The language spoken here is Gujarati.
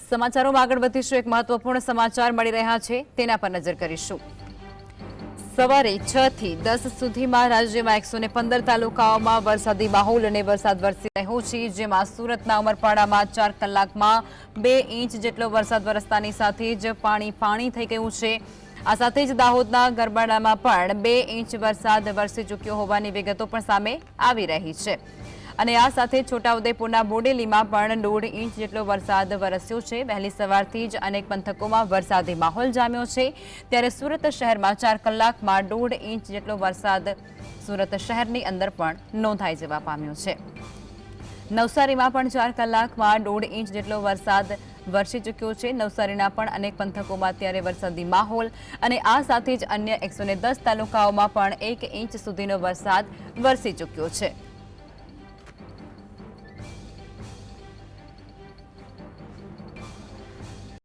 સમાચારોમાં આગળ વધીશું। એક મહત્વપૂર્ણ સમાચાર મળી રહ્યા છે તેના પર નજર કરીશું। સવારે 6 થી 10 સુધીમાં રાજ્યમાં 115 તાલુકાઓમાં વરસાદી માહોલ અને વરસાદ વરસી રહ્યો છે, જેમાં સુરતના ઉમરપાડામાં 4 કલાકમાં 2 ઇંચ જેટલો વરસાદ વરસતાની સાથે જ પાણી થઈ ગયું છે। આ સાથે જ દાહોદના ગરબાડામાં પણ 2 ઇંચ વરસાદ વરસી ચૂક્યો હોવાની વિગતો પણ સામે આવી રહી છે। અને આ સાથે છોટાઉદેપુરના બોડેલીમાં પણ 1.5 ઇંચ જેટલો વરસાદ વરસ્યો છે। વહેલી સવારથી જ અનેક પંથકોમાં વરસાદી માહોલ જામ્યો છે, ત્યારે સુરત શહેરમાં 4 કલાકમાં 1.5 ઇંચ જેટલો વરસાદ સુરત શહેરની અંદર પણ નોંધાઈ જવા પામ્યો છે। નવસારીમાં પણ 4 કલાકમાં 1.5 ઇંચ જેટલો વરસાદ વરસી ચૂક્યો છે। નવસારીના પણ અનેક પંથકોમાં અત્યારે વરસાદી માહોલ અને આ સાથે જ અન્ય 110 તાલુકાઓમાં પણ 1 ઇંચ સુધીનો વરસાદ વરસી ચૂક્યો છે।